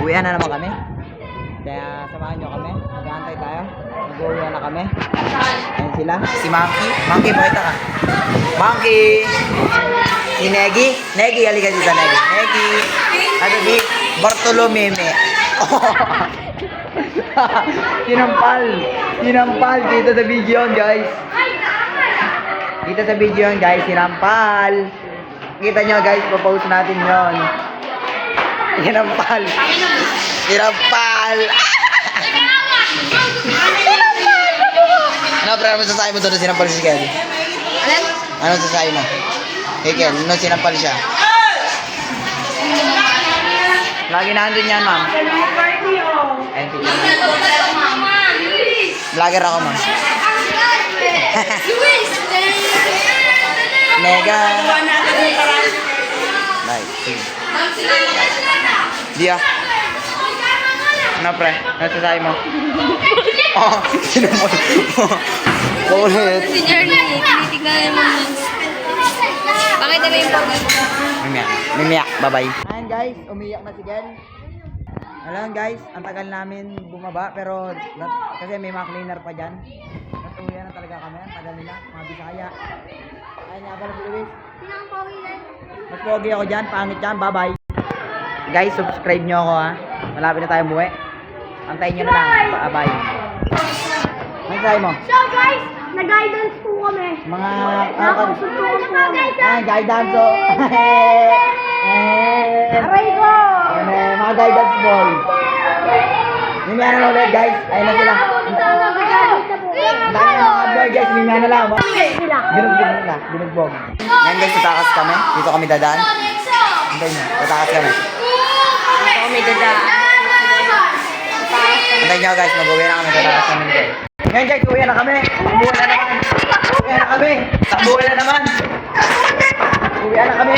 Uwian na naman kami. Kaya samahan nyo kami. Mag-aantay tayo. Mag-uwian na kami. Ayan sila. Si Monkey. Monkey, pakita ka. Monkey! Si Negi. Negi, halika dito, Negi. Negi. Ano di? Bartolomeme. Sinampal. Sinampal. Dito sa video yun, guys. Dito sa video yun, guys. Sinampal. Kita nyo, guys. Papost natin yun. Sinampal. Sinampal. Ano, pre, ano sasabi mo doon na sinampal si Kelly? Ano sasabi mo? Hey, Kel, ano sinampal siya? Lagi na andun yan, ma'am. Ayun, tigil. Vlogger ako, ma'am. Mega. Nice. Dia. Ano, pre? Ano sasabi mo? Oh, sinampal. Ulit. Si Jeremy, tinitignan mo yung pakita mo yung pagod. Mimiyak. Bye-bye. Ayan, guys. Umiyak na si Gel. Alam, guys. Ang tagal namin bumaba. Pero, kasi may mga cleaner pa dyan. Natuloy na talaga kami. Ang tagal nila. Mga Bisaya. Ayan nga pala si Luis. Mas pogi ako dyan. Pangit dyan. Bye-bye. Guys, subscribe nyo ako, ha. Malapit na tayo buwi. Antayin nyo na lang. Bye-bye. Ano sabi mo? So guys, nag-guidance po kami. Mga... Nakasutuan po kami. guidance, oh. Aray ko! Mga guidance boy. Mimaya na ulit, guys. Ayun na sila. Ang dami ng mga boy, guys. Mimaya na lang. Binugbog na. Binugbog. Ngayon, guys, tatakas kami. Dito kami dadaan. Hintay nyo. Tatakas kami. Dito kami dadaan. Hintay nyo, guys. Mag-uwi na kami. Tatakas kami, guys. Ngayon, guys. Uwi na kami. Uwi na naman. Uwi na kami. Uwi na naman. Uwi na kami.